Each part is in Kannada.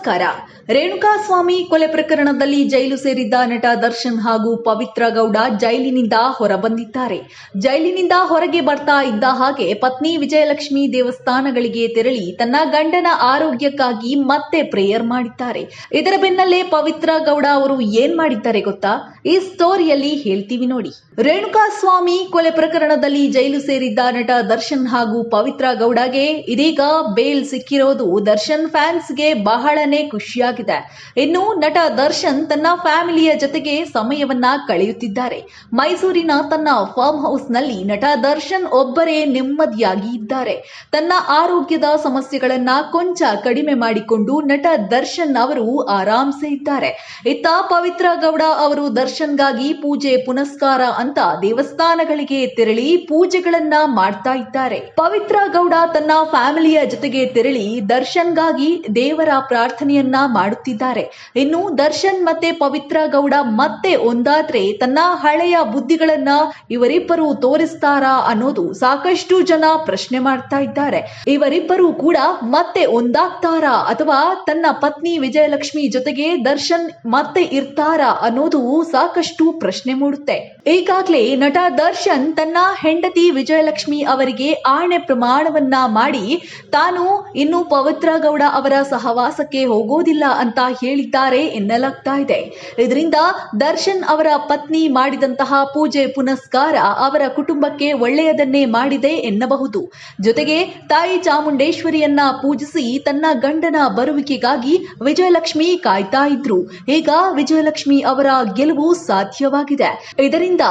ನಮಸ್ಕಾರ. ರೇಣುಕಾಸ್ವಾಮಿ ಕೊಲೆ ಪ್ರಕರಣದಲ್ಲಿ ಜೈಲು ಸೇರಿದ್ದ ನಟ ದರ್ಶನ್ ಹಾಗೂ ಪವಿತ್ರ ಗೌಡ ಜೈಲಿನಿಂದ ಹೊರಬಂದಿದ್ದಾರೆ. ಜೈಲಿನಿಂದ ಹೊರಗೆ ಬರ್ತಾ ಇದ್ದ ಹಾಗೆ ಪತ್ನಿ ವಿಜಯಲಕ್ಷ್ಮಿ ದೇವಸ್ಥಾನಗಳಿಗೆ ತೆರಳಿ ತನ್ನ ಗಂಡನ ಆರೋಗ್ಯಕ್ಕಾಗಿ ಮತ್ತೆ ಪ್ರೇಯರ್ ಮಾಡಿದ್ದಾರೆ. ಇದರ ಬೆನ್ನಲ್ಲೇ ಪವಿತ್ರ ಗೌಡ ಅವರು ಏನ್ ಮಾಡಿದ್ದಾರೆ ಗೊತ್ತಾ? ಈ ಸ್ಟೋರಿಯಲ್ಲಿ ಹೇಳ್ತೀವಿ ನೋಡಿ. ರೇಣುಕಾಸ್ವಾಮಿ ಕೊಲೆ ಪ್ರಕರಣದಲ್ಲಿ ಜೈಲು ಸೇರಿದ್ದ ನಟ ದರ್ಶನ್ ಹಾಗೂ ಪವಿತ್ರ ಗೌಡಗೆ ಇದೀಗ ಬೇಲ್ ಸಿಕ್ಕಿರೋದು ದರ್ಶನ್ ಫ್ಯಾನ್ಸ್ಗೆ ಬಹಳನೇ ಖುಷಿಯಾಗಿದೆ. ಇನ್ನು ನಟ ದರ್ಶನ್ ತನ್ನ ಫ್ಯಾಮಿಲಿಯ ಜೊತೆಗೆ ಸಮಯವನ್ನ ಕಳೆಯುತ್ತಿದ್ದಾರೆ. ಮೈಸೂರಿನ ತನ್ನ ಫಾರ್ಮ್ ಹೌಸ್ ನಲ್ಲಿ ನಟ ದರ್ಶನ್ ಒಬ್ಬರೇ ನೆಮ್ಮದಿಯಾಗಿ ಇದ್ದಾರೆ. ತನ್ನ ಆರೋಗ್ಯದ ಸಮಸ್ಯೆಗಳನ್ನ ಕೊಂಚ ಕಡಿಮೆ ಮಾಡಿಕೊಂಡು ನಟ ದರ್ಶನ್ ಅವರು ಆರಾಮ್ಸೆ ಇದ್ದಾರೆ. ಇತ್ತ ಪವಿತ್ರ ಗೌಡ ಅವರು ದರ್ಶನ್ಗಾಗಿ ಪೂಜೆ ಪುನಸ್ಕಾರ ಅಂತ ದೇವಸ್ಥಾನಗಳಿಗೆ ತೆರಳಿ ಪೂಜೆಗಳನ್ನ ಮಾಡ್ತಾ ಇದ್ದಾರೆ. ಪವಿತ್ರ ಗೌಡ ತನ್ನ ಫ್ಯಾಮಿಲಿಯ ಜೊತೆಗೆ ತೆರಳಿ ದರ್ಶನ್ಗಾಗಿ ದೇವರ ಪ್ರಾರ್ಥನೆಯನ್ನ ಮಾಡುತ್ತಿದ್ದಾರೆ. ಇನ್ನು ದರ್ಶನ್ ಮತ್ತೆ ಪವಿತ್ರ ಗೌಡ ಮತ್ತೆ ಒಂದಾದ್ರೆ ತನ್ನ ಹಳೆಯ ಬುದ್ಧಿಗಳನ್ನ ಇವರಿಬ್ಬರು ತೋರಿಸ್ತಾರಾ ಅನ್ನೋದು ಸಾಕಷ್ಟು ಜನ ಪ್ರಶ್ನೆ ಮಾಡ್ತಾ ಇದ್ದಾರೆ. ಇವರಿಬ್ಬರು ಕೂಡ ಮತ್ತೆ ಒಂದಾಗ್ತಾರಾ ಅಥವಾ ತನ್ನ ಪತ್ನಿ ವಿಜಯಲಕ್ಷ್ಮಿ ಜೊತೆಗೆ ದರ್ಶನ್ ಮತ್ತೆ ಇರ್ತಾರಾ ಅನ್ನೋದು ಸಾಕಷ್ಟು ಪ್ರಶ್ನೆ ಮೂಡುತ್ತೆ. ಈಗಾಗಲೇ ನಟ ದರ್ಶನ್ ತನ್ನ ಹೆಂಡತಿ ವಿಜಯಲಕ್ಷ್ಮಿ ಅವರಿಗೆ ಆಣೆ ಪ್ರಮಾಣವನ್ನ ಮಾಡಿ ತಾನು ಇನ್ನು ಪವಿತ್ರ ಗೌಡ ಅವರ ಸಹವಾಸಕ್ಕೆ ಹೋಗೋದಿಲ್ಲ ಅಂತ ಹೇಳಿದ್ದಾರೆ ಎನ್ನಲಾಗ್ತಾ ಇದೆ. ಇದರಿಂದ ದರ್ಶನ್ ಅವರ ಪತ್ನಿ ಮಾಡಿದಂತಹ ಪೂಜೆ ಪುನಸ್ಕಾರ ಅವರ ಕುಟುಂಬಕ್ಕೆ ಒಳ್ಳೆಯದನ್ನೇ ಮಾಡಿದೆ ಎನ್ನಬಹುದು. ಜೊತೆಗೆ ತಾಯಿ ಚಾಮುಂಡೇಶ್ವರಿಯನ್ನ ಪೂಜಿಸಿ ತನ್ನ ಗಂಡನ ಬರುವಿಕೆಗಾಗಿ ವಿಜಯಲಕ್ಷ್ಮಿ ಕಾಯ್ತಾ ಇದ್ರು. ಈಗ ವಿಜಯಲಕ್ಷ್ಮಿ ಅವರ ಗೆಲುವು ಸಾಧ್ಯವಾಗಿದೆ. ಇದರಿಂದ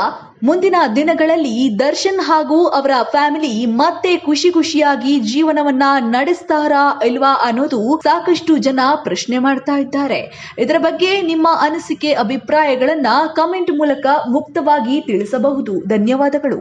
ಮುಂದಿನ ದಿನಗಳಲ್ಲಿ ದರ್ಶನ್ ಹಾಗೂ ಅವರ ಫ್ಯಾಮಿಲಿ ಮತ್ತೆ ಖುಷಿಯಾಗಿ ಜೀವನವನ್ನ ನಡೆಸ್ತಾರಾ ಇಲ್ವಾ ಅನ್ನೋದು ಸಾಕಷ್ಟು ಜನ ಪ್ರಶ್ನೆ ಮಾಡ್ತಾ ಇದ್ದಾರೆ. ಇದರ ಬಗ್ಗೆ ನಿಮ್ಮ ಅನಿಸಿಕೆ ಅಭಿಪ್ರಾಯಗಳನ್ನ ಕಮೆಂಟ್ ಮೂಲಕ ಮುಕ್ತವಾಗಿ ತಿಳಿಸಬಹುದು. ಧನ್ಯವಾದಗಳು.